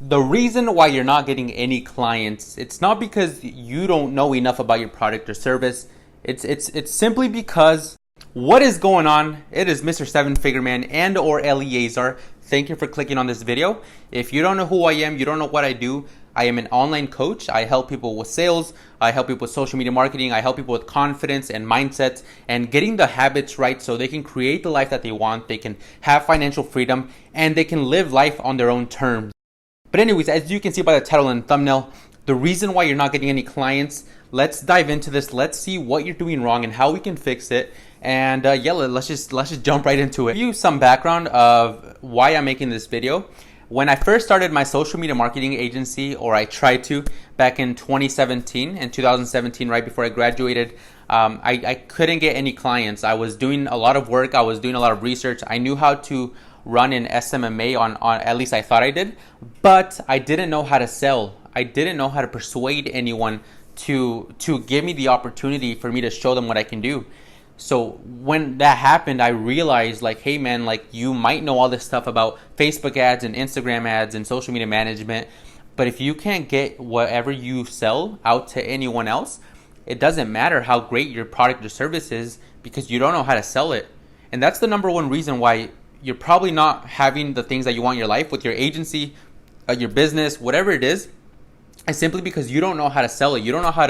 The reason why you're not getting any clients, it's not because you don't know enough about your product or service. It's simply because what is going on? It is Mr. Seven Figure Man and or Eliezer. Thank you for clicking on this video. If you don't know who I am, you don't know what I do, I am an online coach. I help people with sales. I help people with social media marketing. I help people with confidence and mindsets and getting the habits right so they can create the life that they want. They can have financial freedom and they can live life on their own terms. But anyways, as you can see by the title and thumbnail, the reason why you're not getting any clients, let's dive into this. Let's see what you're doing wrong and how we can fix it. And let's just jump right into it. Give you some background of why I'm making this video. When I first started my social media marketing agency, or I tried to, back in 2017 and 2017, right before I graduated, I couldn't get any clients. I was doing a lot of work. I was doing a lot of research. I knew how to run an SMMA on at least I thought I did, but I didn't know how to sell. I didn't know how to persuade anyone to give me the opportunity for me to show them what I can do. So when that happened, I realized like, hey man, like you might know all this stuff about Facebook ads and Instagram ads and social media management, but if you can't get whatever you sell out to anyone else, it doesn't matter how great your product or service is because you don't know how to sell it. And that's the number one reason why you're probably not having the things that you want in your life with your agency, your business, whatever it is. And simply because you don't know how to sell it. You don't know how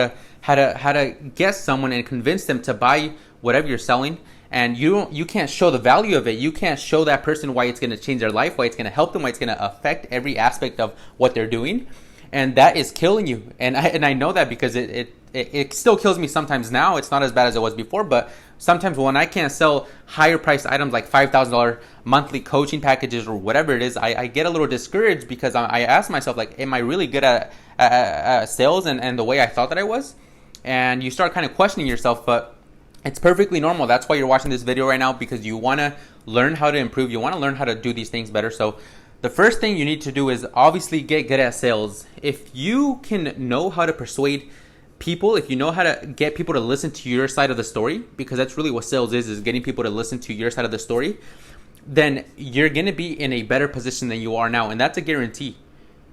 to get someone and convince them to buy whatever you're selling, and you can't show the value of it. You can't show that person why it's going to change their life, why it's going to help them, why it's going to affect every aspect of what they're doing, and that is killing you. And I know that because it still kills me sometimes now. It's not as bad as it was before, but sometimes when I can't sell higher priced items like $5,000 monthly coaching packages or whatever it is, I get a little discouraged because I ask myself, like, am I really good at sales and the way I thought that I was? And you start kind of questioning yourself, but it's perfectly normal. That's why you're watching this video right now, because you want to learn how to improve. You want to learn how to do these things better. So the first thing you need to do is obviously get good at sales. If you can know how to persuade people, if you know how to get people to listen to your side of the story, because that's really what sales is getting people to listen to your side of the story, then you're going to be in a better position than you are now. And that's a guarantee.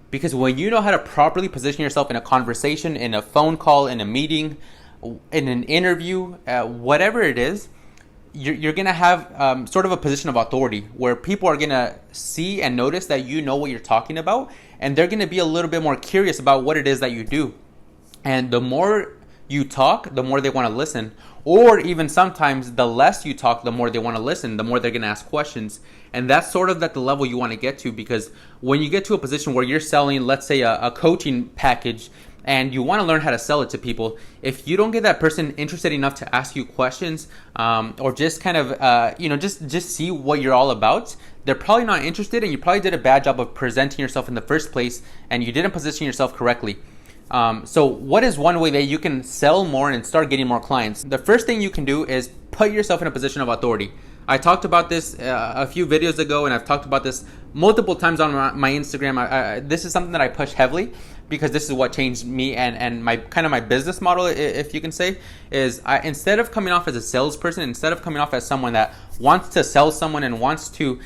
Because when you know how to properly position yourself in a conversation, in a phone call, in a meeting, in an interview, whatever it is, you're going to have sort of a position of authority where people are going to see and notice that you know what you're talking about, and they're going to be a little bit more curious about what it is that you do. And the more you talk, the more they want to listen. Or even sometimes the less you talk, the more they want to listen, the more they're going to ask questions. And that's sort of at the level you want to get to, because when you get to a position where you're selling, let's say a coaching package, and you want to learn how to sell it to people, if you don't get that person interested enough to ask you questions, or just kind of, just see what you're all about, they're probably not interested, and you probably did a bad job of presenting yourself in the first place, and you didn't position yourself correctly. So what is one way that you can sell more and start getting more clients? The first thing you can do is put yourself in a position of authority. I talked about this a few videos ago, and I've talked about this multiple times on my Instagram. This is something that I push heavily because this is what changed me and my kind of my business model, if you can say, is instead of coming off as a salesperson, instead of coming off as someone that wants to sell someone and wants to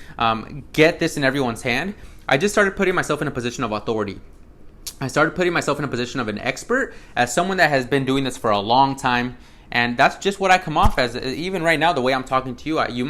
get this in everyone's hand, I just started putting myself in a position of authority. I started putting myself in a position of an expert, as someone that has been doing this for a long time. And that's just what I come off as. Even right now, the way I'm talking to you, you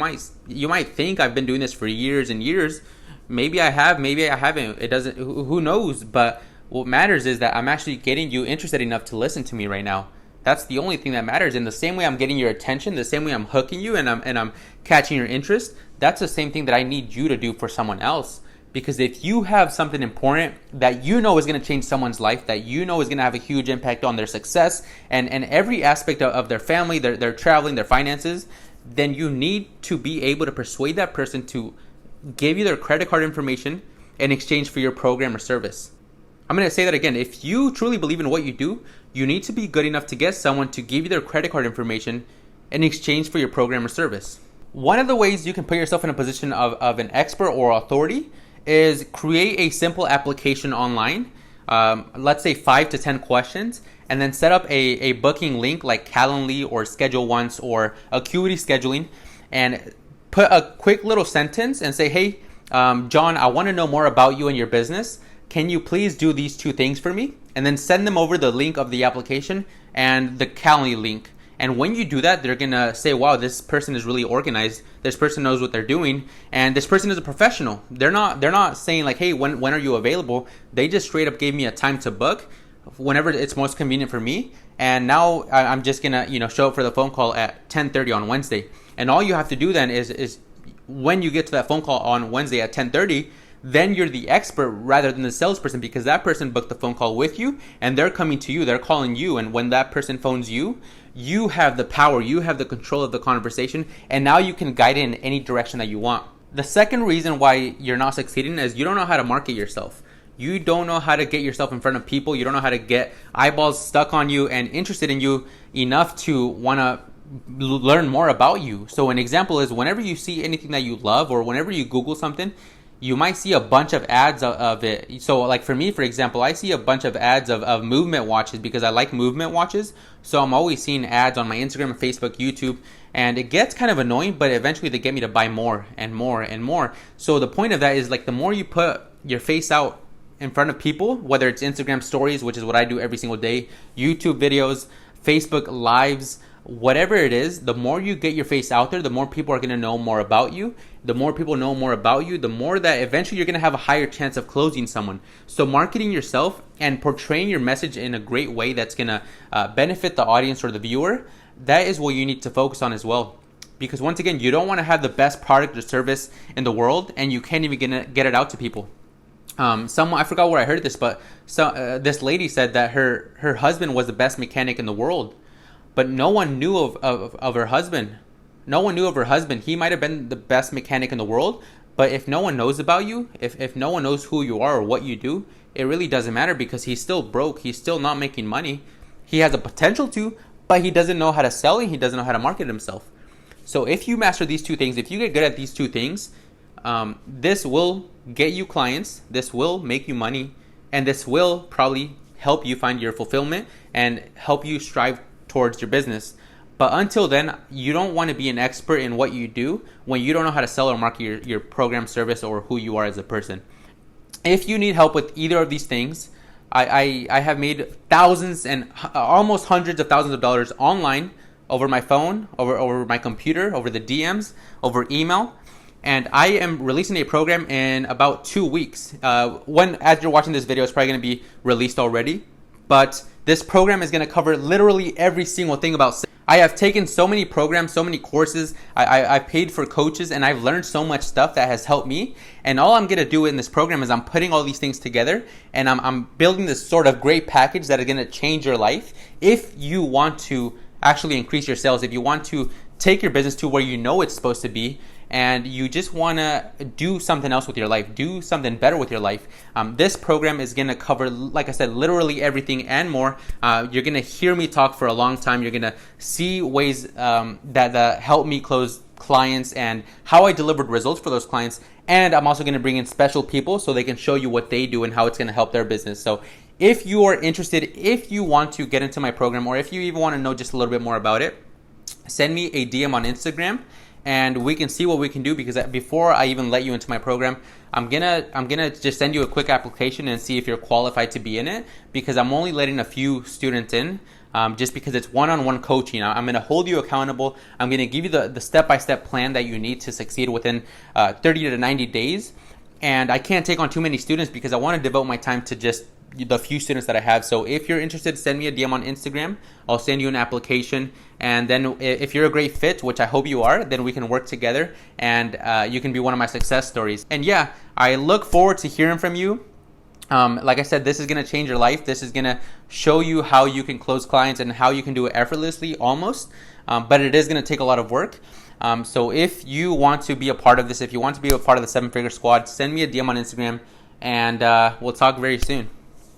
might think I've been doing this for years and years. Maybe I have, maybe I haven't. It doesn't. Who knows? But what matters is that I'm actually getting you interested enough to listen to me right now. That's the only thing that matters. In the same way I'm getting your attention, the same way I'm hooking you and I'm catching your interest, that's the same thing that I need you to do for someone else. Because if you have something important that you know is going to change someone's life, that you know is going to have a huge impact on their success and every aspect of their family, their traveling, their finances, then you need to be able to persuade that person to give you their credit card information in exchange for your program or service. I'm going to say that again. If you truly believe in what you do, you need to be good enough to get someone to give you their credit card information in exchange for your program or service. One of the ways you can put yourself in a position of an expert or authority is create a simple application online, let's say 5 to 10 questions, and then set up a booking link like Calendly or Schedule Once or Acuity Scheduling, and put a quick little sentence and say, hey, John, I want to know more about you and your business. can you please do these 2 things for me? And then send them over the link of the application and the Calendly link. And when you do that, they're going to say, wow, this person is really organized. This person knows what they're doing. And this person is a professional. They're not saying like, hey, when are you available? They just straight up gave me a time to book whenever it's most convenient for me. And now I'm just going to, show up for the phone call at 10:30 on Wednesday. And all you have to do then is when you get to that phone call on Wednesday at 10:30, then you're the expert rather than the salesperson, because that person booked the phone call with you and they're coming to you, they're calling you. And when that person phones you, you have the power, you have the control of the conversation, and now you can guide it in any direction that you want. The second reason why you're not succeeding is you don't know how to market yourself. You don't know how to get yourself in front of people. You don't know how to get eyeballs stuck on you and interested in you enough to want to learn more about you. So an example is whenever you see anything that you love, or whenever you Google something, you might see a bunch of ads of it. So like for me, for example, I see a bunch of ads of movement watches because I like movement watches. So I'm always seeing ads on my Instagram, Facebook, YouTube, and it gets kind of annoying, but eventually they get me to buy more and more and more. So the point of that is like the more you put your face out in front of people, whether it's Instagram stories, which is what I do every single day, YouTube videos, Facebook lives, whatever it is, the more you get your face out there, the more people are going to know more about you. The more people know more about you, the more that eventually you're going to have a higher chance of closing someone. So marketing yourself and portraying your message in a great way that's going to benefit the audience or the viewer, that is what you need to focus on as well. Because once again, you don't want to have the best product or service in the world and you can't even get it out to people. Someone, I forgot where I heard this, but this lady said that her husband was the best mechanic in the world, but no one knew of her husband. No one knew of her husband. He might have been the best mechanic in the world, but if no one knows about you, if no one knows who you are or what you do, it really doesn't matter because he's still broke. He's still not making money. He has a potential to, but he doesn't know how to sell and he doesn't know how to market himself. So if you master these 2 things, if you get good at these 2 things, this will get you clients, this will make you money, and this will probably help you find your fulfillment and help you strive towards your business. But until then, you don't want to be an expert in what you do when you don't know how to sell or market your program, service, or who you are as a person. If you need help with either of these things, I have made thousands and almost hundreds of thousands of dollars online over my phone, over my computer, over the DMs, over email. And I am releasing a program in about 2 weeks. As you're watching this video, it's probably going to be released already. But this program is going to cover literally every single thing about sales. I have taken so many programs, so many courses. I paid for coaches and I've learned so much stuff that has helped me. And all I'm going to do in this program is I'm putting all these things together and I'm building this sort of great package that is going to change your life if you want to actually increase your sales, if you want to take your business to where you know it's supposed to be, and you just want to do something else with your life, do something better with your life. This program is going to cover, like I said, literally everything and more. You're going to hear me talk for a long time. You're going to see ways that help me close clients and how I delivered results for those clients. And I'm also going to bring in special people so they can show you what they do and how it's going to help their business. So if you are interested, if you want to get into my program, or if you even want to know just a little bit more about it, send me a DM on Instagram and we can see what we can do. Because before I even let you into my program, I'm gonna just send you a quick application and see if you're qualified to be in it, because I'm only letting a few students in, just because it's one-on-one coaching. I'm gonna hold you accountable. I'm gonna give you the step-by-step plan that you need to succeed within 30 to 90 days. And I can't take on too many students because I want to devote my time to just the few students that I have. So if you're interested, send me a DM on Instagram. I'll send you an application. And then if you're a great fit, which I hope you are, then we can work together and you can be one of my success stories. And yeah, I look forward to hearing from you. Like I said, this is going to change your life. This is going to show you how you can close clients and how you can do it effortlessly almost. But it is going to take a lot of work. So if you want to be a part of this, if you want to be a part of the 7-Figure Squad, send me a DM on Instagram and we'll talk very soon.